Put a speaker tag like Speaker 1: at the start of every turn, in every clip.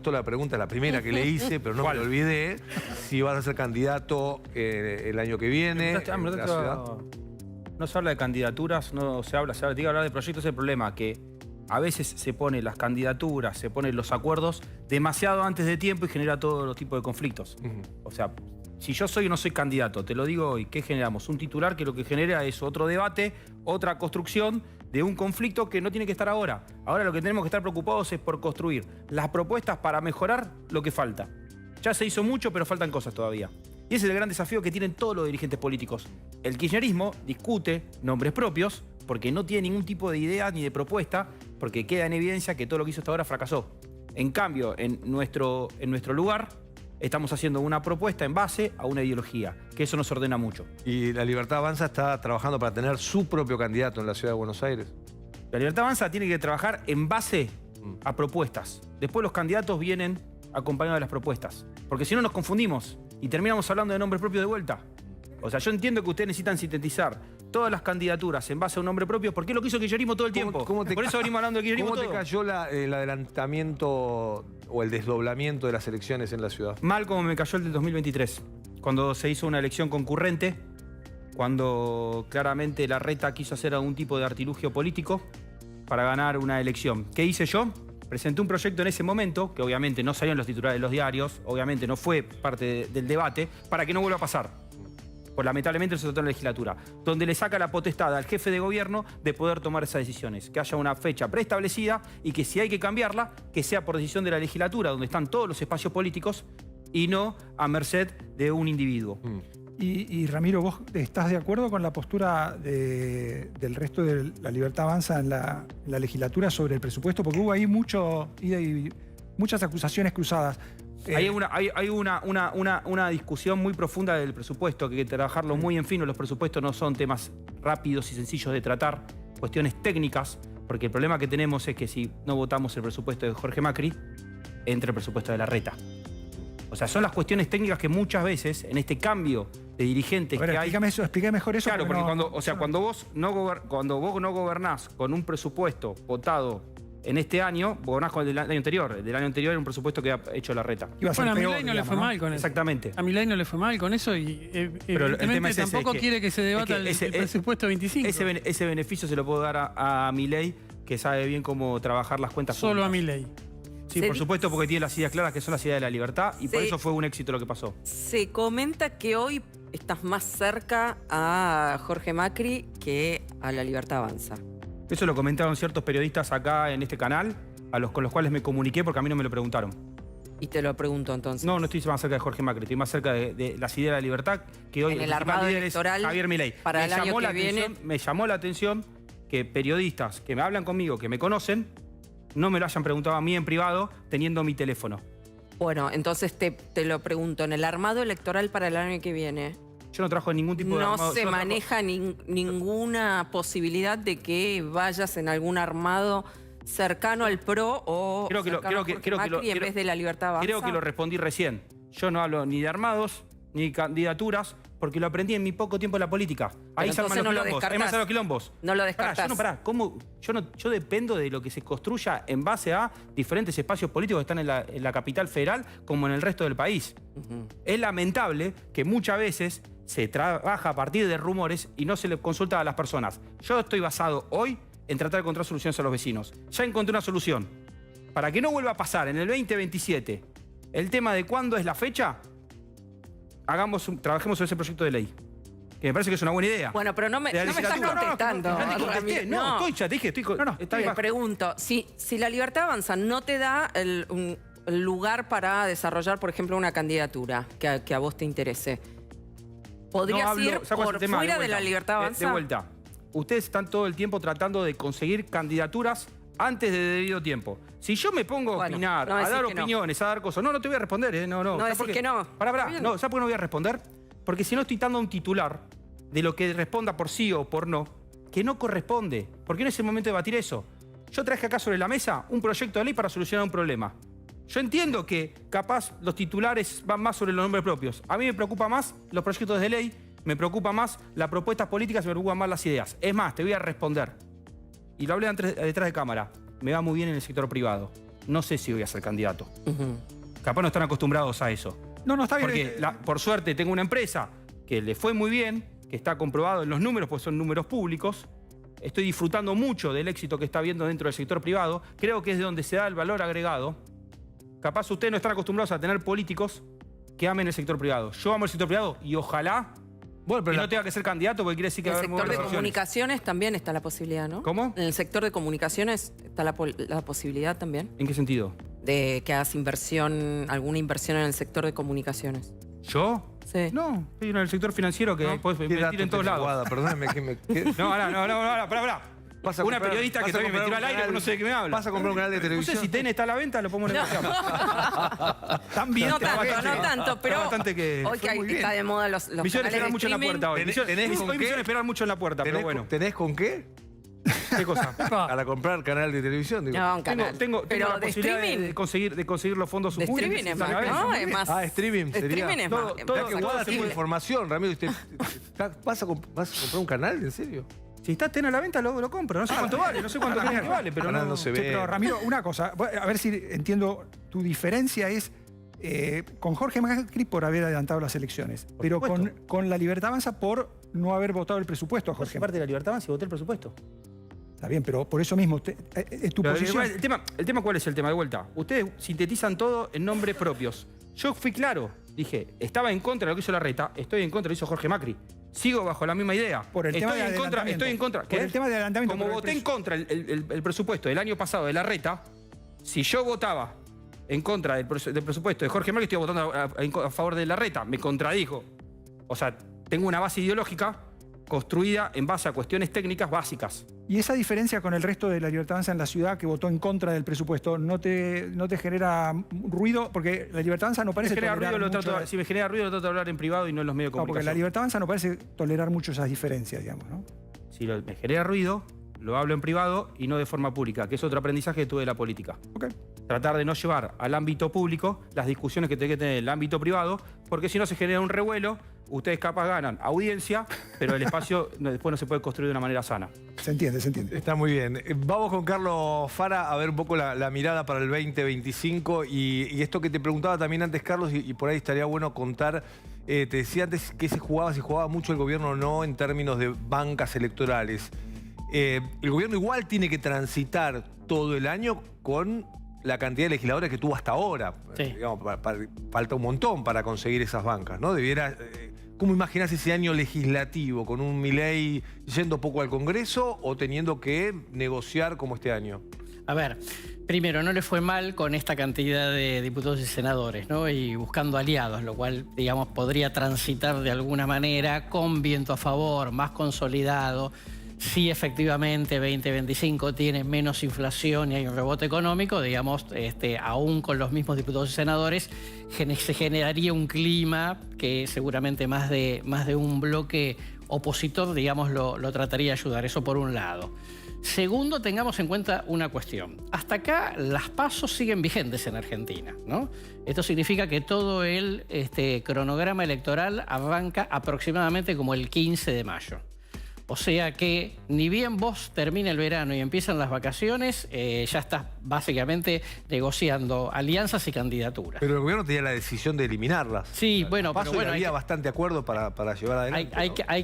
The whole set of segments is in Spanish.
Speaker 1: gustó la pregunta, la primera que le hice, pero no me lo olvidé. Si vas a ser candidato el año que viene en la ciudad.
Speaker 2: No se habla de candidaturas, no se habla, tiene que hablar de proyectos. Es el problema que a veces se ponen las candidaturas, se ponen los acuerdos demasiado antes de tiempo y genera todos los tipos de conflictos. O sea, si yo soy o no soy candidato, te lo digo hoy, ¿qué generamos? Un titular que lo que genera es otro debate, otra construcción de un conflicto que no tiene que estar ahora. Ahora lo que tenemos que estar preocupados es por construir las propuestas para mejorar lo que falta. Ya se hizo mucho, pero faltan cosas todavía. Y ese es el gran desafío que tienen todos los dirigentes políticos. El kirchnerismo discute nombres propios porque no tiene ningún tipo de idea ni de propuesta, porque queda en evidencia que todo lo que hizo hasta ahora fracasó. En cambio, en nuestro lugar, estamos haciendo una propuesta en base a una ideología, que eso nos ordena mucho.
Speaker 1: Y La Libertad Avanza está trabajando para tener su propio candidato en la ciudad de Buenos Aires.
Speaker 2: La Libertad Avanza tiene que trabajar en base a propuestas. Después los candidatos vienen acompañados de las propuestas. Porque si no nos confundimos y terminamos hablando de nombres propios de vuelta. O sea, yo entiendo que ustedes necesitan sintetizar todas las candidaturas en base a un nombre propio, porque es lo que hizo el kirchnerismo todo el tiempo. Por eso venimos hablando del kirchnerismo todo.
Speaker 1: ¿Cómo te cayó el adelantamiento o el desdoblamiento de las elecciones en la ciudad?
Speaker 2: Mal como me cayó el del 2023, cuando se hizo una elección concurrente, cuando claramente Larreta quiso hacer algún tipo de artilugio político para ganar una elección. ¿Qué hice yo? Presenté un proyecto en ese momento, que obviamente no salió en los titulares de los diarios, obviamente no fue parte del debate, para que no vuelva a pasar. Pues lamentablemente se trató en la legislatura, donde le saca la potestad al jefe de gobierno de poder tomar esas decisiones. Que haya una fecha preestablecida y que si hay que cambiarla, que sea por decisión de la legislatura, donde están todos los espacios políticos y no a merced de un individuo.
Speaker 3: Y Ramiro, ¿vos estás de acuerdo con la postura del resto de La Libertad Avanza en la legislatura sobre el presupuesto? Porque hubo ahí muchas acusaciones cruzadas.
Speaker 2: Hay una discusión muy profunda del presupuesto, que hay que trabajarlo muy en fino. Los presupuestos no son temas rápidos y sencillos de tratar, cuestiones técnicas, porque el problema que tenemos es que si no votamos el presupuesto de Jorge Macri, entra el presupuesto de Larreta. O sea, son las cuestiones técnicas que muchas veces, en este cambio de dirigentes que hay...
Speaker 3: Explícame mejor eso.
Speaker 2: Claro, porque cuando vos no gobernás con un presupuesto votado en este año, gobernás con el del año anterior. El del año anterior era un presupuesto que ha hecho Larreta.
Speaker 4: Bueno, a Milei no le fue mal con eso.
Speaker 2: Exactamente.
Speaker 4: A Milei no le fue mal con eso y
Speaker 2: pero el tema es
Speaker 4: tampoco quiere que se debata el presupuesto 25.
Speaker 2: Ese beneficio se lo puedo dar a Milei, que sabe bien cómo trabajar las cuentas
Speaker 4: Solo
Speaker 2: públicas.
Speaker 4: a Milei.
Speaker 2: Sí, por supuesto, porque tiene las ideas claras, que son las ideas de la libertad, y por eso fue un éxito lo que pasó.
Speaker 5: Se comenta que hoy estás más cerca a Jorge Macri que a La Libertad Avanza.
Speaker 2: Eso lo comentaron ciertos periodistas acá en este canal, con los cuales me comuniqué porque a mí no me lo preguntaron.
Speaker 5: Y te lo pregunto entonces.
Speaker 2: No, no estoy más cerca de Jorge Macri, estoy más cerca de las ideas de la libertad, que hoy
Speaker 5: en el armado electoral
Speaker 2: Javier Milei.
Speaker 5: Para el año que viene.
Speaker 2: Me llamó la atención que periodistas que me hablan conmigo, que me conocen, no me lo hayan preguntado a mí en privado, teniendo mi teléfono.
Speaker 5: Bueno, entonces te lo pregunto, en el armado electoral para el año que viene,
Speaker 2: yo no trajo ningún tipo de armado.
Speaker 5: ¿no se maneja ninguna posibilidad de que vayas en algún armado cercano al PRO o cercano a Jorge Macri en vez de La Libertad Avanza?
Speaker 2: Creo que lo respondí recién. Yo no hablo ni de armados, ni de candidaturas, porque lo aprendí en mi poco tiempo en la política. Ahí se arman los quilombos. Ahí me los quilombos.
Speaker 5: No lo descartás.
Speaker 2: ¿Cómo? Yo dependo de lo que se construya en base a diferentes espacios políticos que están en la capital federal como en el resto del país. Es lamentable que muchas veces se trabaja a partir de rumores y no se le consulta a las personas. Yo estoy basado hoy en tratar de encontrar soluciones a los vecinos. Ya encontré una solución. Para que no vuelva a pasar en el 2027 el tema de cuándo es la fecha, trabajemos sobre ese proyecto de ley. Que me parece que es una buena idea.
Speaker 5: Bueno, pero no me estás contestando.
Speaker 2: No, ya te dije,
Speaker 5: te pregunto, si La Libertad Avanza no te da el lugar para desarrollar, por ejemplo, una candidatura que a vos te interese, ¿podrías ir por fuera de La Libertad Avanza?
Speaker 2: De vuelta. Ustedes están todo el tiempo tratando de conseguir candidaturas antes de debido tiempo. Si yo me pongo a opinar, a dar opiniones, a dar cosas... No te voy a responder, No
Speaker 5: decís que no.
Speaker 2: Pará. No, ¿sabes por qué no voy a responder? Porque si no estoy dando un titular de lo que responda por sí o por no, que no corresponde. Porque no es el momento de debatir eso. Yo traje acá sobre la mesa un proyecto de ley para solucionar un problema. Yo entiendo que capaz los titulares van más sobre los nombres propios. A mí me preocupa más los proyectos de ley, me preocupa más las propuestas políticas, me preocupan más las ideas. Es más, te voy a responder. Y lo hablé detrás de cámara. Me va muy bien en el sector privado. no sé si voy a ser candidato. Capaz no están acostumbrados a eso.
Speaker 3: No, está bien.
Speaker 2: Porque por suerte tengo una empresa que le fue muy bien, que está comprobado en los números, pues son números públicos. Estoy disfrutando mucho del éxito que está habiendo dentro del sector privado. Creo que es de donde se da el valor agregado. Capaz ustedes no están acostumbrados a tener políticos que amen el sector privado. Yo amo el sector privado y ojalá que no tenga que ser candidato porque quiere decir que va a haber
Speaker 5: En el sector de
Speaker 2: elecciones.
Speaker 5: Comunicaciones también está la posibilidad, ¿no?
Speaker 2: ¿Cómo?
Speaker 5: En el sector de comunicaciones está la posibilidad también
Speaker 2: ¿En qué sentido?
Speaker 5: de que hagas alguna inversión en el sector de comunicaciones.
Speaker 2: ¿Yo?
Speaker 5: Sí.
Speaker 2: No, estoy en el sector financiero que puedes invertir en todos lados.
Speaker 1: Perdóname que me...
Speaker 2: No, pará. Una periodista que todavía me tiró al aire porque no sé de qué me habla.
Speaker 1: Vas a comprar un canal de
Speaker 2: No
Speaker 1: televisión.
Speaker 2: sé si TN está a la venta, lo podemos negociar. También
Speaker 5: No tanto, pero
Speaker 2: bastante que
Speaker 5: hoy que está de moda los
Speaker 2: me hicieron
Speaker 5: canales
Speaker 2: esperar
Speaker 5: de
Speaker 2: mucho en la
Speaker 5: streaming.
Speaker 2: puerta hoy.
Speaker 1: ¿Tenés con
Speaker 2: Hoy me
Speaker 1: qué?
Speaker 2: hicieron esperar mucho en la puerta, pero bueno.
Speaker 1: ¿Tenés con qué?
Speaker 2: ¿Qué cosa?
Speaker 1: Para comprar canal de televisión. Digo.
Speaker 5: No, un canal.
Speaker 2: Tengo
Speaker 5: pero
Speaker 2: la
Speaker 5: de
Speaker 2: posibilidad
Speaker 5: streaming.
Speaker 2: de conseguir los fondos
Speaker 5: De
Speaker 2: suficientes.
Speaker 5: streaming es más, ¿no? Es más.
Speaker 1: Streaming sería.
Speaker 5: Streaming es más.
Speaker 1: Mirá que guarda
Speaker 5: accesible.
Speaker 1: tu información, Ramiro. ¿Vas a comprar un canal? ¿En serio?
Speaker 2: Si está TN a la venta, lo compro. No sé cuánto vale, no sé cuánto crees que vale, pero
Speaker 1: Ahora
Speaker 2: no
Speaker 1: se
Speaker 3: Sí,
Speaker 1: ve.
Speaker 3: pero Ramiro, una cosa, a ver si entiendo, tu diferencia es con Jorge Macri por haber adelantado las elecciones, pero con La Libertad Avanza por no haber votado el presupuesto a
Speaker 2: Jorge
Speaker 3: Jorge.
Speaker 2: parte de la Libertad Avanza y voté el presupuesto.
Speaker 3: Está bien, pero por eso mismo, tu
Speaker 2: Pero
Speaker 3: posición...
Speaker 2: el tema, ¿cuál es el tema? De vuelta. Ustedes sintetizan todo en nombres propios. Yo fui claro. Dije, estaba en contra de lo que hizo Larreta, estoy en contra de lo que hizo Jorge Macri. Sigo bajo la misma idea.
Speaker 3: Por el tema de adelantamiento.
Speaker 2: Estoy en contra.
Speaker 3: Por el tema de adelantamiento.
Speaker 2: Como voté en contra el presupuesto del año pasado de Larreta, si yo votaba en contra del presupuesto de Jorge Macri, estoy votando a favor de Larreta. Me contradijo. O sea, tengo una base ideológica construida en base a cuestiones técnicas básicas.
Speaker 3: Y esa diferencia con el resto de La Libertad Avanza en la ciudad que votó en contra del presupuesto, ¿no te genera ruido? Porque La Libertad Avanza no parece tolerar mucho...
Speaker 2: Si me genera ruido, lo trato de hablar en privado y no en los medios de
Speaker 3: No, porque
Speaker 2: comunicación.
Speaker 3: La Libertad Avanza no parece tolerar mucho esas diferencias, digamos, ¿no?
Speaker 2: Si me genera ruido, lo hablo en privado y no de forma pública, que es otro aprendizaje que tuve de la política.
Speaker 3: Ok.
Speaker 2: Tratar de no llevar al ámbito público las discusiones que tiene que tener en el ámbito privado, porque si no se genera un revuelo, ustedes capaz ganan audiencia, pero el espacio después no se puede construir de una manera sana.
Speaker 3: Se entiende, se entiende.
Speaker 1: Está muy bien. Vamos con Carlos Fara a ver un poco la mirada para el 2025 y esto que te preguntaba también antes, Carlos, y por ahí estaría bueno contar. Te decía antes que si jugaba mucho el gobierno o no en términos de bancas electorales. El gobierno igual tiene que transitar todo el año con la cantidad de legisladores que tuvo hasta ahora.
Speaker 4: Sí.
Speaker 1: Digamos, falta un montón para conseguir esas bancas, ¿no? ¿Cómo imaginás ese año legislativo con un Milei yendo poco al Congreso o teniendo que negociar como este año?
Speaker 4: A ver, primero, no le fue mal con esta cantidad de diputados y senadores, ¿no? Y buscando aliados, lo cual, digamos, podría transitar de alguna manera con viento a favor, más consolidado. Si efectivamente 2025 tiene menos inflación y hay un rebote económico, digamos, aún con los mismos diputados y senadores, se generaría un clima que seguramente más de un bloque opositor, digamos, lo trataría de ayudar. Eso por un lado. Segundo, tengamos en cuenta una cuestión. Hasta acá las PASO siguen vigentes en Argentina, ¿no? Esto significa que todo el cronograma electoral arranca aproximadamente como el 15 de mayo. O sea que ni bien vos termina el verano y empiezan las vacaciones, ya estás básicamente negociando alianzas y candidaturas.
Speaker 1: Pero el gobierno tenía la decisión de eliminarlas.
Speaker 4: Sí, bueno,
Speaker 1: pero bueno, había
Speaker 4: hay
Speaker 1: bastante acuerdo para llevar adelante.
Speaker 4: hay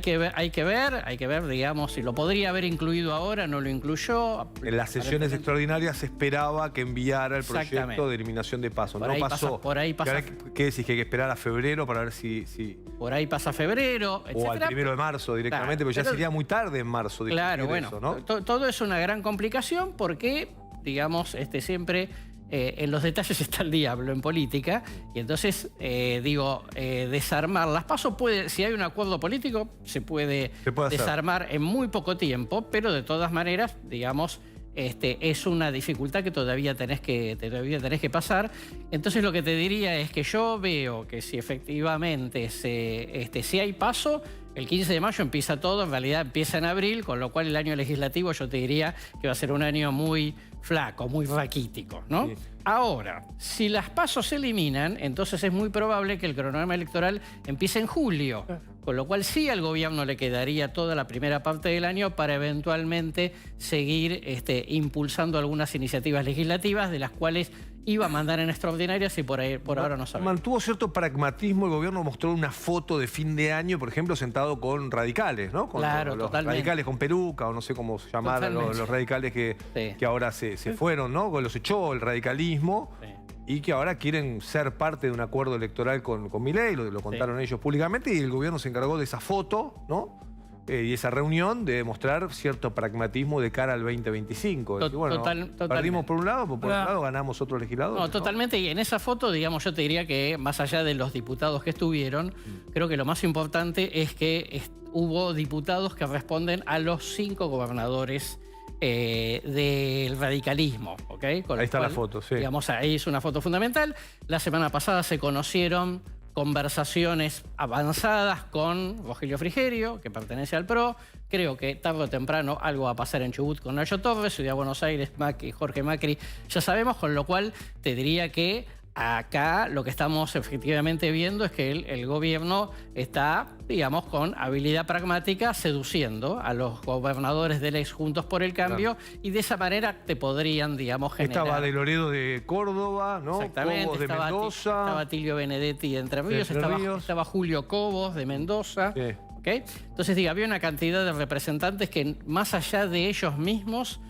Speaker 4: que ver, digamos, si lo podría haber incluido ahora, no lo incluyó.
Speaker 1: En las sesiones extraordinarias se esperaba que enviara el proyecto de eliminación de PASO. No pasó.
Speaker 4: Por ahí pasa.
Speaker 1: ¿Qué decís? ¿Que hay que esperar a febrero para ver si
Speaker 4: Por ahí pasa febrero, etc.
Speaker 1: o al 1 de marzo directamente?
Speaker 4: Claro,
Speaker 1: pero ya sería muy tarde en marzo.
Speaker 4: Claro, bueno,
Speaker 1: eso, ¿no?
Speaker 4: todo es una gran complicación porque, digamos, siempre en los detalles está el diablo en política. Y entonces, desarmar las PASO si hay un acuerdo político, se puede desarmar en muy poco tiempo, pero de todas maneras, digamos, es una dificultad que todavía tenés que pasar. Entonces lo que te diría es que yo veo que si efectivamente si hay PASO, el 15 de mayo empieza todo, en realidad empieza en abril, con lo cual el año legislativo yo te diría que va a ser un año muy flaco, muy raquítico, ¿no? Sí. Ahora, si las PASO se eliminan, entonces es muy probable que el cronograma electoral empiece en julio. con lo cual sí al gobierno le quedaría toda la primera parte del año para eventualmente seguir impulsando algunas iniciativas legislativas de las cuales iba a mandar en extraordinarias y por ahora no sabemos.
Speaker 1: Mantuvo cierto pragmatismo, el gobierno mostró una foto de fin de año, por ejemplo, sentado con radicales, ¿no? Con
Speaker 4: claro,
Speaker 1: los
Speaker 4: totalmente.
Speaker 1: radicales con peluca, o no sé cómo se llamaron los radicales que ahora se fueron, ¿no? Los echó el radicalismo. Sí. Y que ahora quieren ser parte de un acuerdo electoral con Milei, lo contaron ellos públicamente, y el gobierno se encargó de esa foto, ¿no? Y esa reunión de demostrar cierto pragmatismo de cara al 2025. Y bueno, perdimos por un lado, por otro lado ganamos otro legislador.
Speaker 4: No, totalmente, y en esa foto, digamos, yo te diría que más allá de los diputados que estuvieron, creo que lo más importante es que hubo diputados que responden a los 5 gobernadores del radicalismo, ¿ok?
Speaker 1: Ahí está la foto, sí.
Speaker 4: Digamos, ahí es una foto fundamental. La semana pasada se conocieron conversaciones avanzadas con Rogelio Frigerio, que pertenece al PRO. Creo que tarde o temprano algo va a pasar en Chubut con Nacho Torres, Ciudad de Buenos Aires, Jorge Macri, ya sabemos, con lo cual te diría que acá lo que estamos efectivamente viendo es que el gobierno está, digamos, con habilidad pragmática seduciendo a los gobernadores del ex Juntos por el Cambio, y de esa manera te podrían, digamos, generar...
Speaker 1: Estaba de Loredo de Córdoba, ¿no?
Speaker 4: Exactamente.
Speaker 1: Cobos de Mendoza.
Speaker 4: Estaba Tilio Benedetti de Entre Ríos, estaba Julio Cobos de Mendoza.
Speaker 1: Sí.
Speaker 4: ¿Okay? Entonces, digo, había una cantidad de representantes que más allá de ellos mismos,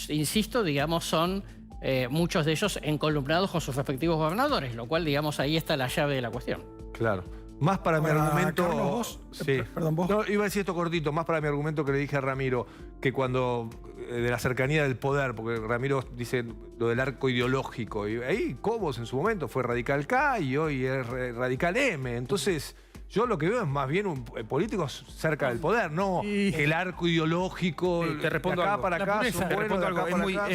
Speaker 4: insisto, digamos, son... muchos de ellos encolumnados con sus respectivos gobernadores, lo cual, digamos, ahí está la llave de la cuestión.
Speaker 1: Claro. Más para mi argumento...
Speaker 3: Carlos, vos,
Speaker 1: sí.
Speaker 3: Perdón, vos.
Speaker 1: No, iba a decir esto cortito, más para mi argumento que le dije a Ramiro, que cuando... de la cercanía del poder, porque Ramiro dice lo del arco ideológico, y ahí Cobos en su momento fue radical K y hoy es radical M, entonces... Yo lo que veo es más bien políticos cerca del poder, no el arco ideológico,
Speaker 2: te respondo
Speaker 1: de acá
Speaker 2: algo.
Speaker 1: para acá, son buenos, de acá para acá.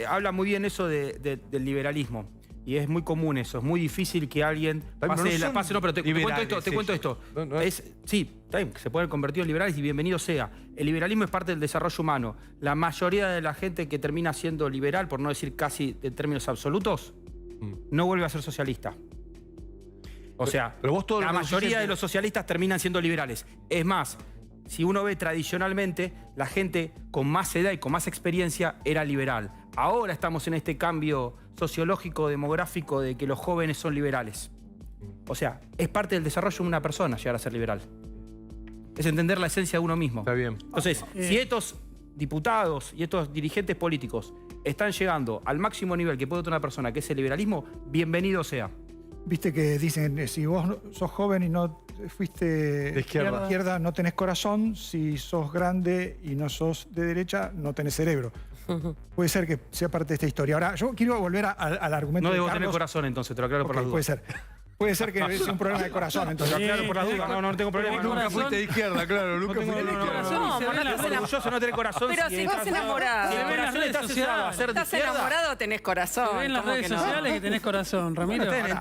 Speaker 2: Habla muy bien eso del liberalismo. Y es muy común eso. Es muy difícil que alguien pase. No, pero te cuento esto. Sí, se pueden convertir en liberales y bienvenido sea. El liberalismo es parte del desarrollo humano. La mayoría de la gente que termina siendo liberal, por no decir casi en términos absolutos, no vuelve a ser socialista. O sea, la mayoría de los socialistas terminan siendo liberales. Es más, si uno ve tradicionalmente, la gente con más edad y con más experiencia era liberal. Ahora estamos en este cambio sociológico, demográfico, de que los jóvenes son liberales. O sea, es parte del desarrollo de una persona llegar a ser liberal. Es entender la esencia de uno mismo.
Speaker 1: Está bien.
Speaker 2: Entonces, si estos diputados y estos dirigentes políticos están llegando al máximo nivel que puede tener una persona, que es el liberalismo, bienvenido sea.
Speaker 3: Viste que dicen, si vos sos joven y no fuiste
Speaker 1: de izquierda,
Speaker 3: no tenés corazón. Si sos grande y no sos de derecha, no tenés cerebro. Puede ser que sea parte de esta historia. Ahora, yo quiero volver al argumento de Carlos.
Speaker 2: No debo tener corazón, entonces, te lo aclaro por la duda.
Speaker 3: Puede ser. Puede ser que sea un problema de corazón, entonces.
Speaker 2: Te lo aclaro por la duda. No tengo problema.
Speaker 1: Nunca fuiste de izquierda, claro. Nunca fuiste de
Speaker 2: izquierda. Orgulloso no tener corazón.
Speaker 5: Pero si estás enamorado.
Speaker 2: Si el corazón estás
Speaker 5: enamorado, tenés corazón.
Speaker 6: Se ven las redes sociales que tenés corazón, Ramiro.
Speaker 2: En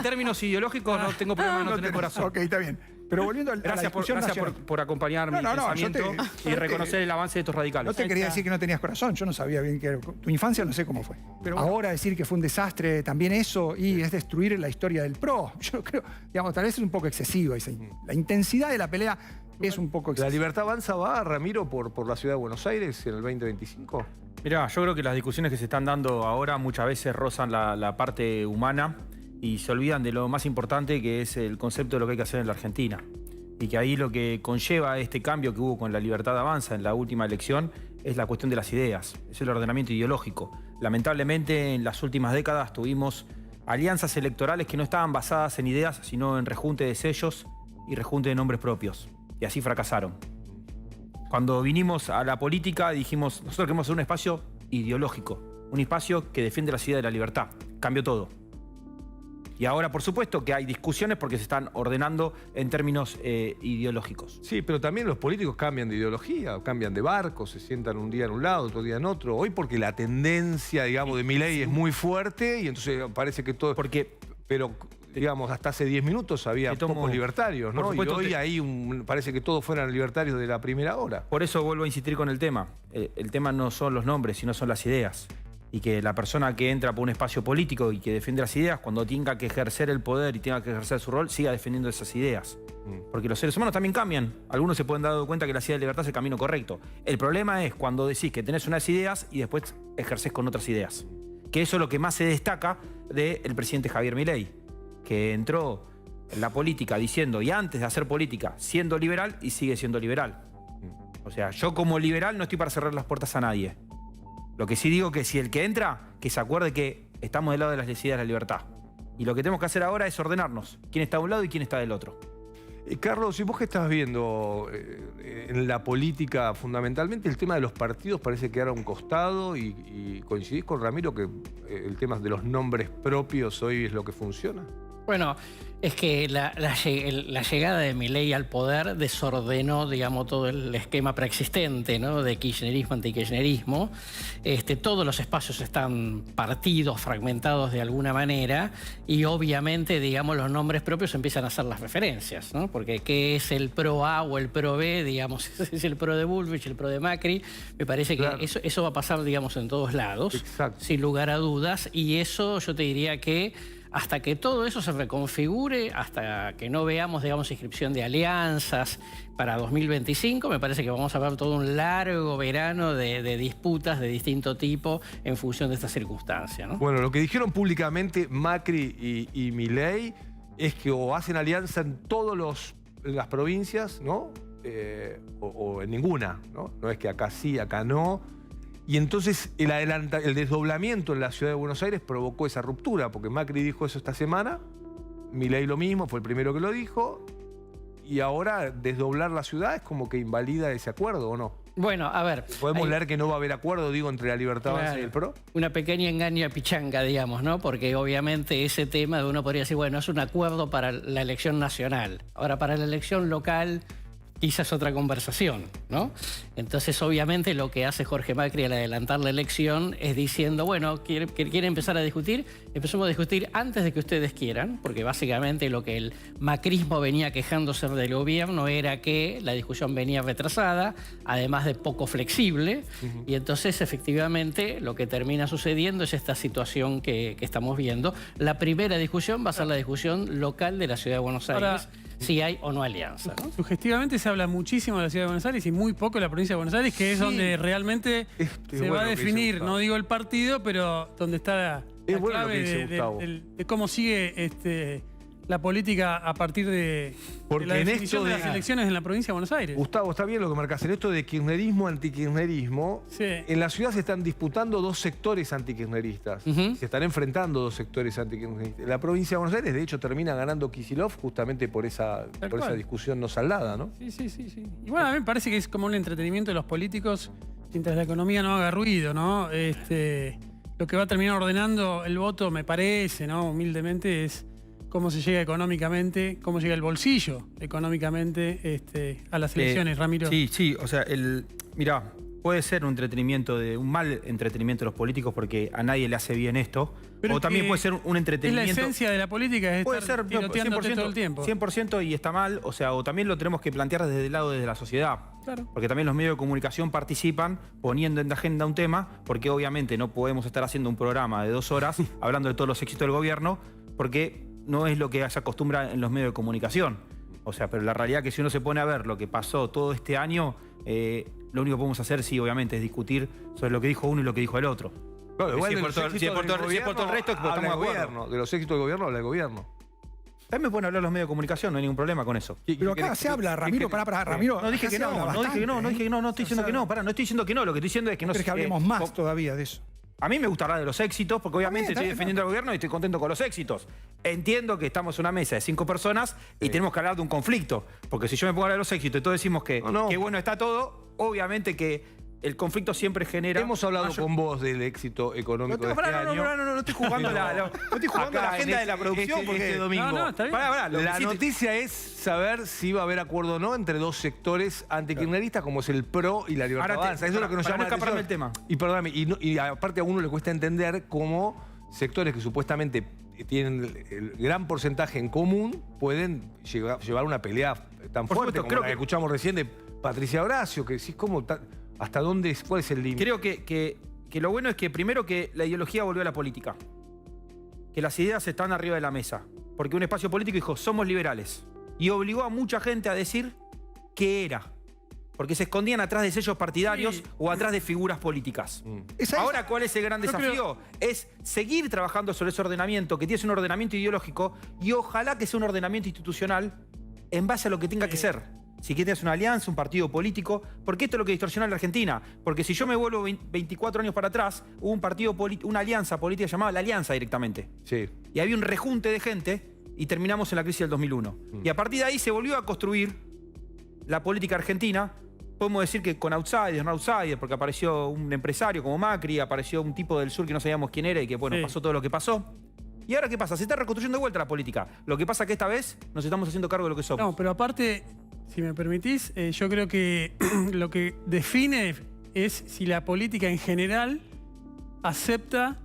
Speaker 2: términos ideológicos no tengo problema no tener corazón.
Speaker 3: Ok, está bien. Pero volviendo a la discusión
Speaker 2: Gracias por acompañar mi pensamiento y reconocer el avance de estos radicales.
Speaker 3: No te quería decir que no tenías corazón, yo no sabía bien que tu infancia, no sé cómo fue. Pero ahora decir que fue un desastre, también eso, y es destruir la historia del PRO. Yo creo, digamos, tal vez es un poco excesivo. La intensidad de la pelea es un poco excesiva.
Speaker 1: ¿La Libertad Avanza va, Ramiro, por la ciudad de Buenos Aires en el 2025?
Speaker 2: Mirá, yo creo que las discusiones que se están dando ahora muchas veces rozan la parte humana y se olvidan de lo más importante, que es el concepto de lo que hay que hacer en la Argentina. Y que ahí lo que conlleva este cambio que hubo con la Libertad Avanza en la última elección es la cuestión de las ideas, es el ordenamiento ideológico. Lamentablemente en las últimas décadas tuvimos alianzas electorales que no estaban basadas en ideas, sino en rejunte de sellos y rejunte de nombres propios. Y así fracasaron. Cuando vinimos a la política dijimos, nosotros queremos hacer un espacio ideológico, un espacio que defiende las ideas de la libertad. Cambió todo. Y ahora, por supuesto, que hay discusiones porque se están ordenando en términos ideológicos.
Speaker 1: Sí, pero también los políticos cambian de ideología, cambian de barco, se sientan un día en un lado, otro día en otro. Hoy porque la tendencia, digamos, de Milei es muy fuerte y entonces parece que todo... Pero, digamos, hasta hace 10 minutos había pocos libertarios, ¿no? Y hoy parece que todos fueran libertarios de la primera hora.
Speaker 2: Por eso vuelvo a insistir con el tema. El tema no son los nombres, sino son las ideas. y que la persona que entra por un espacio político y que defiende las ideas, cuando tenga que ejercer el poder y tenga que ejercer su rol, siga defendiendo esas ideas. Porque los seres humanos también cambian. Algunos se pueden dar cuenta que la idea de libertad es el camino correcto. El problema es cuando decís que tenés unas ideas y después ejercés con otras ideas. Que eso es lo que más se destaca del presidente Javier Milei, que entró en la política diciendo, y antes de hacer política, siendo liberal y sigue siendo liberal. O sea, yo como liberal no estoy para cerrar las puertas a nadie. Lo que sí digo que si el que entra, que se acuerde que estamos del lado de las ideas de la libertad. Y lo que tenemos que hacer ahora es ordenarnos. Quién está de un lado y quién está del otro.
Speaker 1: Carlos, ¿y vos qué estás viendo en la política? Fundamentalmente el tema de los partidos parece quedar a un costado y coincidís con Ramiro que el tema de los nombres propios hoy es lo que funciona.
Speaker 4: Bueno, es que la llegada de Milei al poder desordenó, digamos, todo el esquema preexistente, ¿no? De kirchnerismo, antikirchnerismo. Todos los espacios están partidos, fragmentados de alguna manera y obviamente, digamos, los nombres propios empiezan a hacer las referencias, ¿no? Porque qué es el pro A o el pro B, digamos, es el pro de Bullrich, el pro de Macri. Me parece que eso va a pasar, digamos, en todos lados,
Speaker 1: exacto,
Speaker 4: sin lugar a dudas. Y eso yo te diría que hasta que todo eso se reconfigure, hasta que no veamos, digamos, inscripción de alianzas para 2025, me parece que vamos a ver todo un largo verano de disputas de distinto tipo en función de esta circunstancia, ¿no?
Speaker 1: Bueno, lo que dijeron públicamente Macri y Milei es que o hacen alianza en todas las provincias, ¿no? O en ninguna, ¿no? No es que acá sí, acá no. Y entonces el desdoblamiento en la ciudad de Buenos Aires provocó esa ruptura, porque Macri dijo eso esta semana, Milei lo mismo, fue el primero que lo dijo, y ahora desdoblar la ciudad es como que invalida ese acuerdo, ¿o no?
Speaker 4: Bueno, a ver.
Speaker 1: Podemos leer que no va a haber acuerdo, digo, entre la Libertad Avanza y el PRO.
Speaker 4: Una pequeña engaña pichanga, digamos, ¿no? Porque obviamente ese tema uno podría decir, bueno, es un acuerdo para la elección nacional. Ahora, para la elección local quizás otra conversación, ¿no? Entonces, obviamente, lo que hace Jorge Macri al adelantar la elección es diciendo, bueno, ¿quiere empezar a discutir? Empecemos a discutir antes de que ustedes quieran, porque básicamente lo que el macrismo venía quejándose del gobierno era que la discusión venía retrasada, además de poco flexible, y entonces, efectivamente, lo que termina sucediendo es esta situación que estamos viendo. La primera discusión va a ser la discusión local de la Ciudad de Buenos Aires.
Speaker 6: Ahora,
Speaker 4: si hay o no alianza, ¿no?
Speaker 6: Sugestivamente se habla muchísimo de la Ciudad de Buenos Aires y muy poco de la provincia de Buenos Aires, que es donde realmente se va a definir, no digo el partido, pero donde está la clave de cómo sigue la política a partir de la definición de las elecciones en la provincia de Buenos Aires.
Speaker 1: Gustavo, está bien lo que marcas. En esto de kirchnerismo, antikirchnerismo, en la ciudad se están disputando dos sectores antikirchneristas. Se están enfrentando dos sectores antikirchneristas. La provincia de Buenos Aires, de hecho, termina ganando Kicillof justamente por esa discusión no saldada, ¿no?
Speaker 6: Sí. Y bueno, a mí me parece que es como un entretenimiento de los políticos mientras la economía no haga ruido, ¿no? Lo que va a terminar ordenando el voto, me parece, ¿no? Humildemente, es cómo se llega económicamente, cómo llega el bolsillo económicamente a las elecciones, Ramiro.
Speaker 2: Sí, o sea, mirá, puede ser un entretenimiento, un mal entretenimiento de los políticos porque a nadie le hace bien esto.
Speaker 6: Pero
Speaker 2: o también puede ser un entretenimiento.
Speaker 6: Es la esencia de la política, es estar tiroteándote todo el tiempo.
Speaker 2: 100% y está mal, o sea, o también lo tenemos que plantear desde el lado de la sociedad.
Speaker 6: Claro.
Speaker 2: Porque también los medios de comunicación participan poniendo en la agenda un tema, porque obviamente no podemos estar haciendo un programa de 2 horas hablando de todos los éxitos del gobierno, porque no es lo que se acostumbra en los medios de comunicación. O sea, pero la realidad es que si uno se pone a ver lo que pasó todo este año, lo único que podemos hacer, sí, obviamente, es discutir sobre lo que dijo uno y lo que dijo el otro.
Speaker 1: Claro, igual
Speaker 2: si es por todo el resto, estamos de acuerdo.
Speaker 1: De los éxitos del gobierno habla el gobierno.
Speaker 2: También pueden hablar los medios de comunicación, no hay ningún problema con eso.
Speaker 3: Pero acá se habla, Ramiro, pará, Ramiro.
Speaker 2: No dije que no, no estoy diciendo que no, no estoy diciendo que no, lo que estoy diciendo es que no...
Speaker 3: ¿Querés que hablemos más todavía de eso?
Speaker 2: A mí me gusta hablar de los éxitos, porque obviamente estoy defendiendo al gobierno y estoy contento con los éxitos. Entiendo que estamos en una mesa de 5 personas y tenemos que hablar de un conflicto. Porque si yo me pongo a hablar de los éxitos y todos decimos que bueno está todo, obviamente que el conflicto siempre genera...
Speaker 1: Hemos hablado con vos del éxito económico de este año.
Speaker 2: No estoy jugando la agenda de la producción porque...
Speaker 1: Este domingo.
Speaker 6: Está bien.
Speaker 1: La noticia es saber si va a haber acuerdo o no entre dos sectores antikirchneristas como es el PRO y la Libertad Avanza. Eso es lo que nos llama la atención.
Speaker 2: El tema.
Speaker 1: Y perdóname, y aparte a uno le cuesta entender cómo sectores que supuestamente tienen el gran porcentaje en común pueden llevar una pelea tan fuerte como la que escuchamos recién de Patricia Horacio, que decís cómo... ¿Hasta dónde? ¿Cuál es el límite?
Speaker 2: Creo que que lo bueno es que primero que la ideología volvió a la política. Que las ideas están arriba de la mesa. Porque un espacio político dijo, somos liberales. Y obligó a mucha gente a decir qué era. Porque se escondían atrás de sellos partidarios o atrás de figuras políticas. Ahora, ¿cuál es el gran desafío? Es seguir trabajando sobre ese ordenamiento, que tiene un ordenamiento ideológico, y ojalá que sea un ordenamiento institucional en base a lo que tenga que ser. Si quieres una alianza, un partido político, porque esto es lo que distorsiona a la Argentina. Porque si yo me vuelvo 24 años para atrás, hubo un partido una alianza política llamada la Alianza directamente.
Speaker 1: Sí.
Speaker 2: Y había un rejunte de gente y terminamos en la crisis del 2001. Y a partir de ahí se volvió a construir la política argentina. Podemos decir que con outsiders, no outsiders, porque apareció un empresario como Macri, apareció un tipo del sur que no sabíamos quién era y que, bueno, pasó todo lo que pasó. ¿Y ahora qué pasa? Se está reconstruyendo de vuelta la política. Lo que pasa es que esta vez nos estamos haciendo cargo de lo que somos.
Speaker 6: No, pero aparte, si me permitís, yo creo que lo que define es si la política en general acepta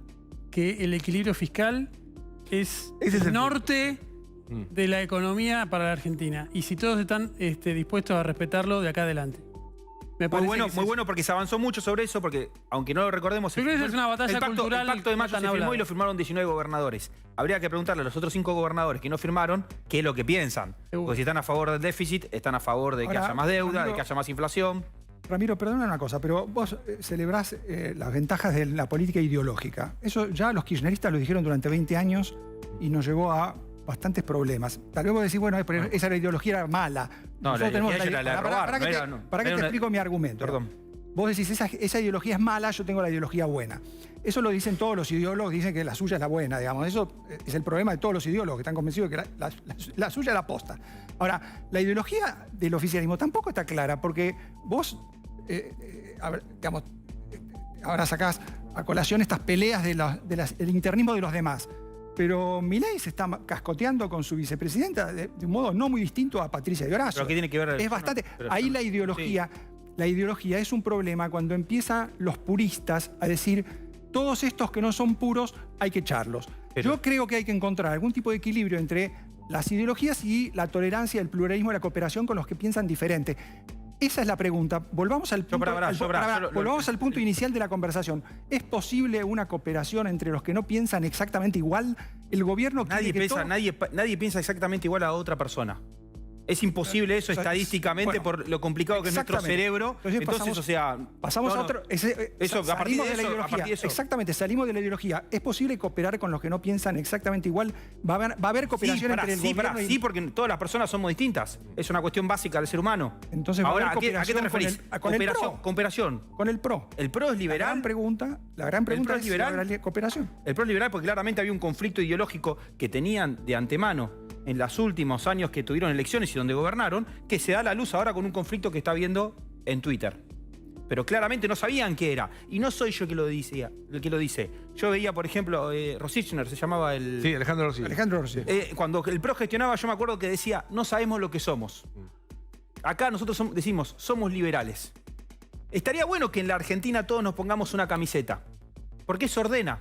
Speaker 6: que el equilibrio fiscal es el norte de la economía para la Argentina. Y si todos están dispuestos a respetarlo de acá adelante.
Speaker 2: Muy bueno porque se avanzó mucho sobre eso, porque aunque no lo recordemos,
Speaker 6: yo creo que es una batalla cultural.
Speaker 2: El pacto de mayo se firmó y lo firmaron 19 gobernadores. Habría que preguntarle a los otros 5 gobernadores que no firmaron qué es lo que piensan. Porque si están a favor del déficit, están a favor de que haya más deuda, de que haya más inflación.
Speaker 3: Ramiro, perdona una cosa, pero vos celebrás las ventajas de la política ideológica. Eso ya los kirchneristas lo dijeron durante 20 años y nos llevó a bastantes problemas. Tal vez vos decís, bueno, esa ideología era mala.
Speaker 2: No, la ideología era la de robar.
Speaker 3: Para que te explico mi argumento.
Speaker 2: Perdón.
Speaker 3: Vos decís, esa ideología es mala, yo tengo la ideología buena. Eso lo dicen todos los ideólogos, dicen que la suya es la buena, digamos. Eso es el problema de todos los ideólogos, que están convencidos de que la suya es la posta. Ahora, la ideología del oficialismo tampoco está clara, porque vos, digamos, ahora sacás a colación estas peleas del internismo de los demás. Pero Milei se está cascoteando con su vicepresidenta de un modo no muy distinto a Patricia de Horacio.
Speaker 2: ¿Pero qué tiene que ver?
Speaker 3: Es bastante. Ahí la ideología es un problema cuando empiezan los puristas a decir todos estos que no son puros hay que echarlos. Yo creo que hay que encontrar algún tipo de equilibrio entre las ideologías y la tolerancia, el pluralismo y la cooperación con los que piensan diferente. Esa es la pregunta. Volvamos al punto inicial de la conversación. ¿Es posible una cooperación entre los que no piensan exactamente igual? El gobierno
Speaker 2: nadie piensa exactamente igual a otra persona. Es imposible eso estadísticamente por lo complicado que es nuestro cerebro. Entonces,
Speaker 3: pasamos a otro. Salimos de la ideología. Exactamente, salimos de la ideología. ¿Es posible cooperar con los que no piensan exactamente igual? ¿Va a haber cooperación entre el gobierno y...?
Speaker 2: Sí, porque todas las personas somos distintas. Es una cuestión básica del ser humano.
Speaker 3: Entonces,
Speaker 2: ahora, ¿a qué te referís?
Speaker 3: Cooperación. Con el PRO.
Speaker 2: ¿El PRO es liberal?
Speaker 3: La gran pregunta
Speaker 2: es liberal.
Speaker 3: Cooperación.
Speaker 2: El PRO es liberal porque claramente había un conflicto ideológico que tenían de antemano en los últimos años que tuvieron elecciones y donde gobernaron, que se da a la luz ahora con un conflicto que está viendo en Twitter. Pero claramente no sabían qué era. Y no soy yo el que lo dice. Yo veía, por ejemplo, Rosichner, se llamaba el...
Speaker 1: Sí, Alejandro Rosichner.
Speaker 2: Cuando el PRO gestionaba, yo me acuerdo que decía, no sabemos lo que somos. Acá nosotros decimos, somos liberales. Estaría bueno que en la Argentina todos nos pongamos una camiseta. Porque eso ordena.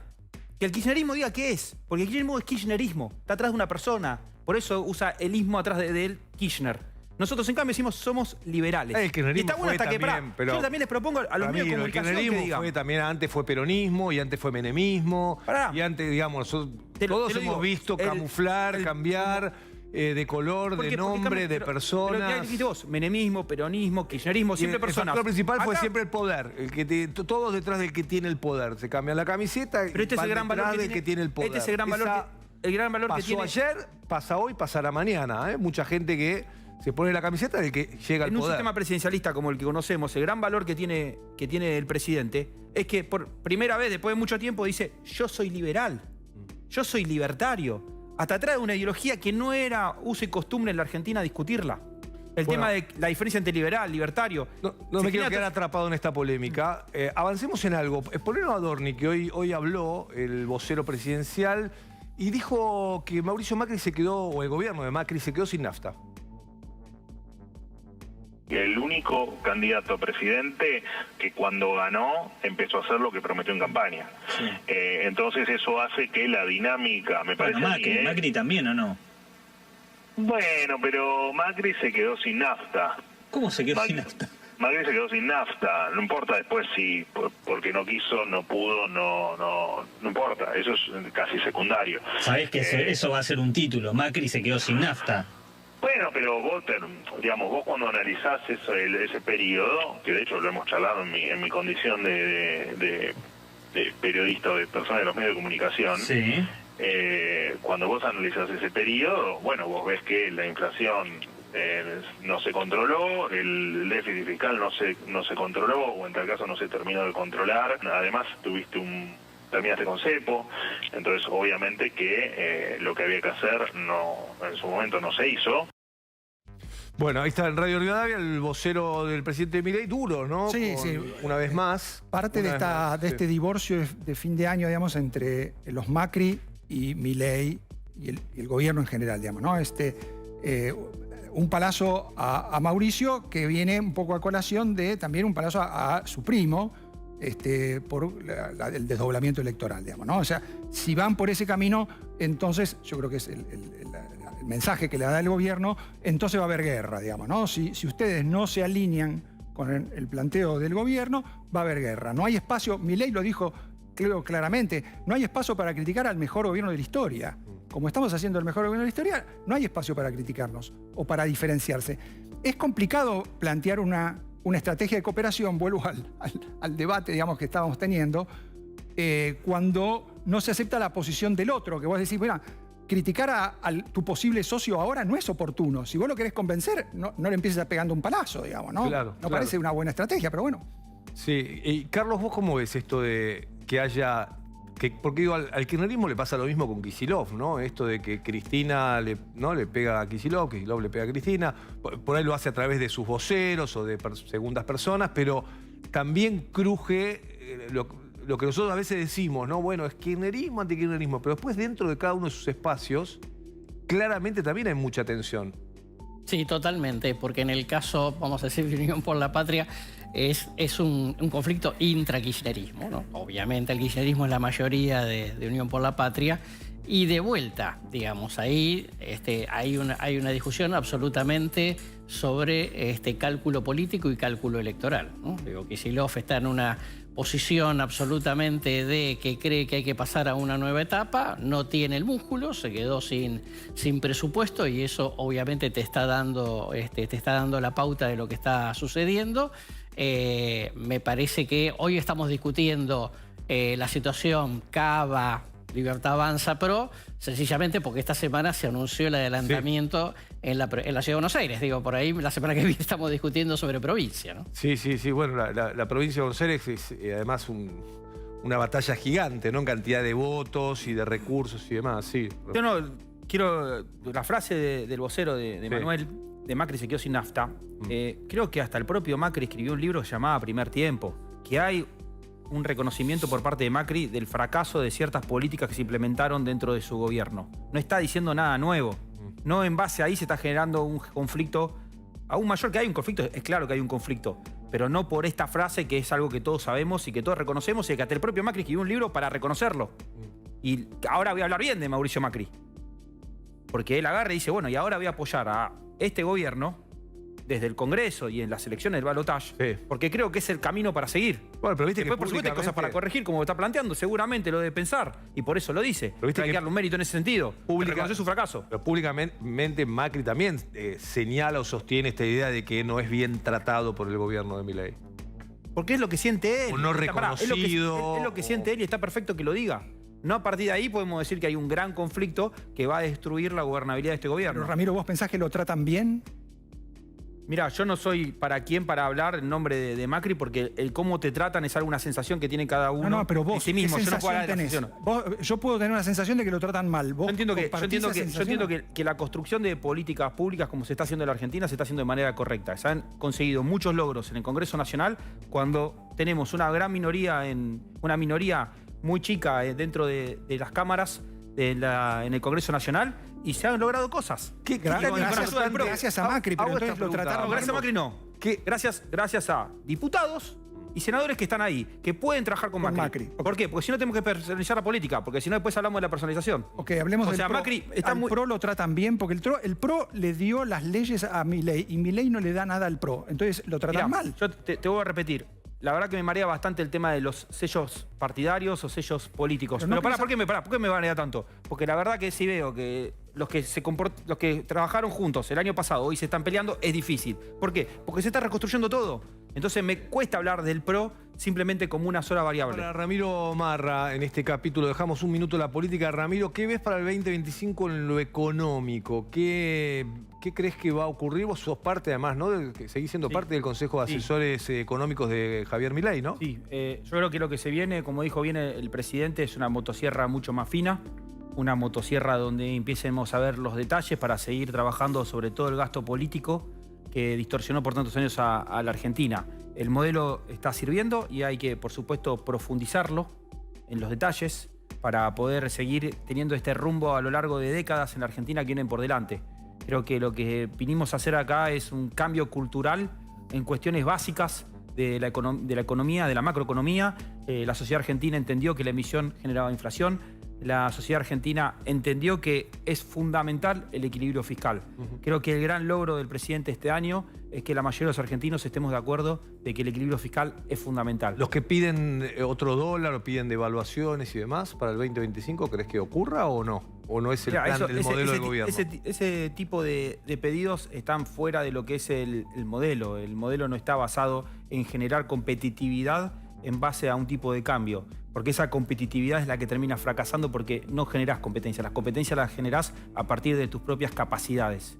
Speaker 2: Que el kirchnerismo diga qué es. Porque el kirchnerismo es kirchnerismo. Está atrás de una persona. Por eso usa el ismo atrás de él, Kirchner. Nosotros, en cambio, decimos somos liberales.
Speaker 1: El kirchnerismo
Speaker 2: y está bueno hasta
Speaker 1: también, pero
Speaker 2: yo también les propongo a los medios de comunicación
Speaker 1: el kirchnerismo
Speaker 2: que digan.
Speaker 1: también antes fue peronismo y antes fue menemismo. Y antes, digamos, todos hemos visto camuflar, cambiar de color, de nombre, de personas.
Speaker 2: Pero ¿qué dijiste vos? Menemismo, peronismo, kirchnerismo, siempre personas.
Speaker 1: El factor principal fue siempre el poder. Todos detrás del que tiene el poder. Se cambian la camiseta y
Speaker 2: este es el gran valor
Speaker 1: que tiene el poder.
Speaker 2: Este es el gran valor que tiene.
Speaker 1: Pasó ayer, pasa hoy, pasará mañana. Mucha gente que se pone la camiseta del que llega al poder.
Speaker 2: En un sistema presidencialista como el que conocemos, el gran valor que tiene el presidente es que por primera vez, después de mucho tiempo, dice, yo soy liberal, yo soy libertario. Hasta trae una ideología que no era uso y costumbre en la Argentina discutirla. El tema de la diferencia entre liberal, libertario.
Speaker 1: No me quiero quedar atrapado en esta polémica. Avancemos en algo. Polino Adorni, que hoy habló, el vocero presidencial, y dijo que Mauricio Macri se quedó, o el gobierno de Macri se quedó sin nafta.
Speaker 7: El único candidato a presidente que cuando ganó empezó a hacer lo que prometió en campaña. Sí. Entonces eso hace que la dinámica, me parece...
Speaker 8: Macri también, ¿o no?
Speaker 7: Bueno, pero Macri se quedó sin nafta.
Speaker 8: ¿Cómo se quedó sin nafta?
Speaker 7: Macri se quedó sin nafta, no importa después si porque no quiso, no pudo, no importa, eso es casi secundario.
Speaker 8: Sabés que eso va a ser un título, Macri se quedó sin nafta.
Speaker 7: Bueno, pero vos, vos cuando analizás ese periodo, que de hecho lo hemos charlado en mi condición de periodista o de persona de los medios de comunicación,
Speaker 8: sí.
Speaker 7: Cuando vos analizás ese periodo, bueno, vos ves que la inflación no se controló, el déficit fiscal no se controló, o en tal caso no se terminó de controlar. Además, terminaste con cepo, entonces obviamente que lo que había que hacer en su momento no se hizo.
Speaker 1: Bueno, ahí está en Radio Rivadavia el vocero del presidente Milei, duro, ¿no?
Speaker 3: Sí, sí.
Speaker 1: Una vez más.
Speaker 3: Parte de este divorcio de fin de año, digamos, entre los Macri y Milei y el gobierno en general, digamos, ¿no? Un palazo a Mauricio que viene un poco a colación de también un palazo a su primo, por el desdoblamiento electoral, digamos, ¿no? O sea, si van por ese camino, entonces yo creo que es el mensaje que le da el gobierno, entonces va a haber guerra, digamos, ¿no? Si ustedes no se alinean con el planteo del gobierno, va a haber guerra. No hay espacio, Milei lo dijo, creo claramente, no hay espacio para criticar al mejor gobierno de la historia. Como estamos haciendo el mejor gobierno de la historia, no hay espacio para criticarnos o para diferenciarse. Es complicado plantear una estrategia de cooperación, vuelvo al debate, digamos, que estábamos teniendo, cuando no se acepta la posición del otro, que vos decís, bueno, criticar a tu posible socio ahora no es oportuno. Si vos lo querés convencer, no le empieces a pegando un palazo, digamos, ¿no? No parece una buena estrategia, pero bueno.
Speaker 1: Sí, y Carlos, ¿vos cómo ves esto de que haya... porque digo, al kirchnerismo le pasa lo mismo con Kicillof, ¿no? Esto de que Cristina le pega a Kicillof le pega a Cristina, por ahí lo hace a través de sus voceros o de segundas personas, pero también cruje lo que nosotros a veces decimos, ¿no? Bueno, es kirchnerismo, antikirchnerismo, pero después dentro de cada uno de sus espacios, claramente también hay mucha tensión.
Speaker 4: Sí, totalmente, porque en el caso, vamos a decir, de Unión por la Patria, es un conflicto intra-kirchnerismo, ¿no? Obviamente el kirchnerismo es la mayoría de Unión por la Patria, y de vuelta, digamos, ahí hay una discusión absolutamente sobre cálculo político y cálculo electoral, ¿no? Digo, Kicillof está en una posición absolutamente de que cree que hay que pasar a una nueva etapa, no tiene el músculo, se quedó sin presupuesto y eso obviamente te está dando la pauta de lo que está sucediendo. Me parece que hoy estamos discutiendo la situación Cava, Libertad Avanza, PRO, sencillamente porque esta semana se anunció el adelantamiento en la Ciudad de Buenos Aires. Digo, por ahí la semana que viene estamos discutiendo sobre provincia, ¿no? Sí.
Speaker 1: Bueno, la provincia de Buenos Aires es además una batalla gigante, ¿no? En cantidad de votos y de recursos y demás, sí.
Speaker 2: Yo no quiero... La frase del vocero de Manuel, de Macri se quedó sin nafta, creo que hasta el propio Macri escribió un libro que se llamaba Primer Tiempo, que hay un reconocimiento por parte de Macri del fracaso de ciertas políticas que se implementaron dentro de su gobierno. No está diciendo nada nuevo. No en base a ahí se está generando un conflicto aún mayor. Que hay un conflicto, es claro que hay un conflicto, pero no por esta frase que es algo que todos sabemos y que todos reconocemos y que hasta el propio Macri escribió un libro para reconocerlo. Y ahora voy a hablar bien de Mauricio Macri. Porque él agarra y dice, bueno, y ahora voy a apoyar a este gobierno desde el Congreso y en las elecciones del balotaje, porque creo que es el camino para seguir.
Speaker 1: Bueno, pero viste
Speaker 2: después,
Speaker 1: que
Speaker 2: por supuesto, hay cosas para corregir, como está planteando, seguramente lo debe pensar, y por eso lo dice. Pero viste hay que darle un mérito en ese sentido, reconocer su fracaso.
Speaker 1: Pero públicamente Macri también señala o sostiene esta idea de que no es bien tratado por el gobierno de Milei.
Speaker 2: Porque es lo que siente él.
Speaker 1: O no reconocido.
Speaker 2: Es lo que siente él y está perfecto que lo diga. No a partir de ahí podemos decir que hay un gran conflicto que va a destruir la gobernabilidad de este gobierno.
Speaker 3: Pero Ramiro, ¿vos pensás que lo tratan bien?
Speaker 2: Mira, yo no soy para hablar en nombre de Macri, porque el cómo te tratan es alguna sensación que tiene cada uno
Speaker 3: pero vos,
Speaker 2: en sí mismo.
Speaker 3: Yo no puedo hablar de la sensación. Yo puedo tener una sensación de que lo tratan mal.
Speaker 2: Yo entiendo que la construcción de políticas públicas como se está haciendo en la Argentina se está haciendo de manera correcta. Se han conseguido muchos logros en el Congreso Nacional cuando tenemos una gran minoría, una minoría muy chica dentro de las cámaras en el Congreso Nacional, y se han logrado cosas.
Speaker 3: Gracias a Macri, pero entonces lo trataron.
Speaker 2: No, gracias a Macri no. Gracias a diputados y senadores que están ahí, que pueden trabajar con Macri.
Speaker 3: Okay.
Speaker 2: ¿Por qué? Porque si no tenemos que personalizar la política, porque si no después hablamos de la personalización.
Speaker 3: Ok, hablemos del PRO.
Speaker 2: Macri está
Speaker 3: al PRO lo tratan bien, porque el PRO le dio las leyes a Milei y Milei no le da nada al PRO. Entonces lo tratan mal.
Speaker 2: Yo te voy a repetir. La verdad que me marea bastante el tema de los sellos partidarios o sellos políticos. Pero ¿por qué me marea tanto? Porque la verdad que sí veo que los que trabajaron juntos el año pasado hoy se están peleando, es difícil. ¿Por qué? Porque se está reconstruyendo todo. Entonces me cuesta hablar del PRO simplemente como una sola variable.
Speaker 1: Para Ramiro Marra, en este capítulo dejamos un minuto la política. Ramiro, ¿qué ves para el 2025 en lo económico? ¿Qué crees que va a ocurrir? Vos sos parte además, ¿no? Seguís siendo parte del Consejo de Asesores Económicos de Javier Milei, ¿no?
Speaker 2: Sí, yo creo que lo que se viene, como dijo bien el presidente, es una motosierra mucho más fina, una motosierra donde empiecemos a ver los detalles para seguir trabajando sobre todo el gasto político que distorsionó por tantos años a la Argentina. El modelo está sirviendo y hay que, por supuesto, profundizarlo en los detalles para poder seguir teniendo este rumbo a lo largo de décadas en la Argentina que vienen por delante. Creo que lo que vinimos a hacer acá es un cambio cultural en cuestiones básicas de la economía, de la macroeconomía. La sociedad argentina entendió que la emisión generaba inflación. La sociedad argentina entendió que es fundamental el equilibrio fiscal. Creo que el gran logro del presidente este año es que la mayoría de los argentinos estemos de acuerdo de que el equilibrio fiscal es fundamental.
Speaker 1: ¿Los que piden otro dólar o piden devaluaciones y demás para el 2025, crees que ocurra o no? ¿O no es el plan del modelo del gobierno?
Speaker 2: Ese tipo de pedidos están fuera de lo que es el modelo. El modelo no está basado en generar competitividad en base a un tipo de cambio. Porque esa competitividad es la que termina fracasando porque no generás competencia. Las competencias las generás a partir de tus propias capacidades.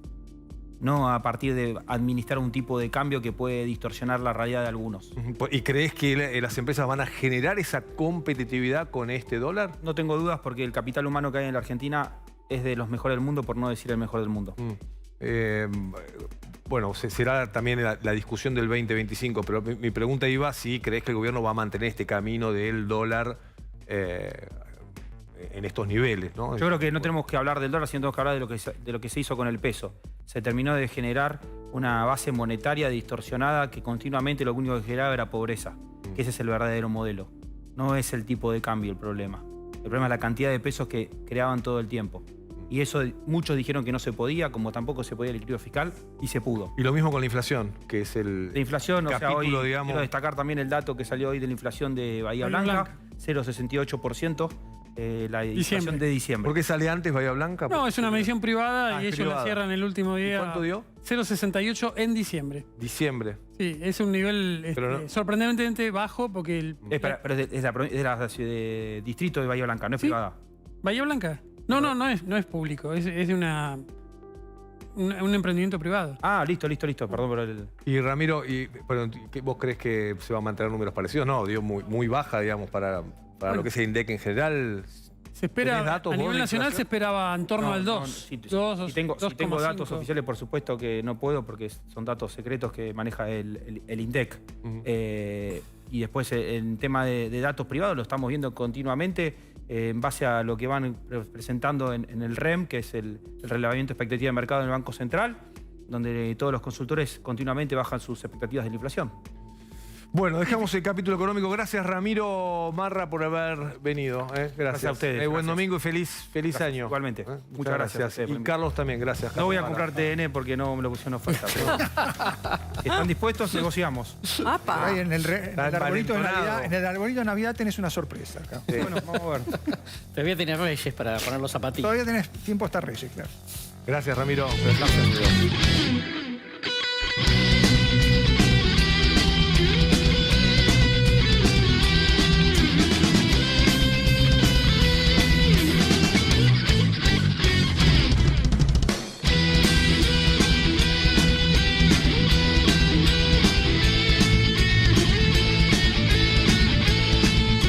Speaker 2: No a partir de administrar un tipo de cambio que puede distorsionar la realidad de algunos.
Speaker 1: ¿Y crees que las empresas van a generar esa competitividad con este dólar?
Speaker 2: No tengo dudas porque el capital humano que hay en la Argentina es de los mejores del mundo, por no decir el mejor del mundo.
Speaker 1: Bueno, será también la discusión del 2025, pero mi pregunta iba si crees que el gobierno va a mantener este camino del dólar en estos niveles, ¿no?
Speaker 2: Yo creo que no tenemos que hablar del dólar, sino tenemos que hablar de lo que se hizo con el peso. Se terminó de generar una base monetaria distorsionada que continuamente lo único que generaba era pobreza. Que ese es el verdadero modelo. No es el tipo de cambio el problema. El problema es la cantidad de pesos que creaban todo el tiempo. Y eso muchos dijeron que no se podía, como tampoco se podía el equilibrio fiscal, y se pudo.
Speaker 1: Y lo mismo con la inflación, que es el
Speaker 2: la inflación,
Speaker 1: capítulo,
Speaker 2: o sea, hoy
Speaker 1: digamos.
Speaker 2: Quiero destacar también el dato que salió hoy de la inflación de Bahía Blanca, 0,68%, la inflación de diciembre.
Speaker 1: ¿Por qué sale antes Bahía Blanca?
Speaker 6: No, es una medición privada y ellos la cierran el último día.
Speaker 1: ¿Y cuánto dio?
Speaker 6: 0,68 en diciembre.
Speaker 1: Diciembre.
Speaker 6: Sí, es un nivel sorprendentemente bajo porque...
Speaker 2: Pero es de distrito de Bahía Blanca, no es privada.
Speaker 6: ¿Bahía Blanca? No es público, es de un emprendimiento privado.
Speaker 2: Ah, listo, perdón por el...
Speaker 1: Y Ramiro, ¿vos crees que se van a mantener números parecidos? No, dio muy baja, digamos, para lo que es el INDEC en general.
Speaker 6: Se espera, a nivel nacional se esperaba en torno al 2.
Speaker 2: Si tengo datos oficiales, por supuesto que no puedo porque son datos secretos que maneja el INDEC. Y después en tema de datos privados lo estamos viendo continuamente en base a lo que van presentando en el REM, que es el relevamiento de expectativa de mercado en el Banco Central, donde todos los consultores continuamente bajan sus expectativas de la inflación.
Speaker 1: Bueno, dejamos el capítulo económico. Gracias, Ramiro Marra, por haber venido. Gracias a ustedes. Buen domingo y feliz año.
Speaker 2: Igualmente. Muchas gracias.
Speaker 1: Y Carlos también, gracias.
Speaker 2: No voy a comprar TN porque no me lo pusieron oferta. Si están dispuestos, negociamos.
Speaker 3: Ahí en el arbolito de Navidad tenés una sorpresa acá.
Speaker 2: Sí. Bueno, vamos a ver.
Speaker 4: Todavía tenés Reyes para poner los zapatillos.
Speaker 3: Todavía tenés tiempo hasta Reyes, claro.
Speaker 1: Gracias, Ramiro. Gracias.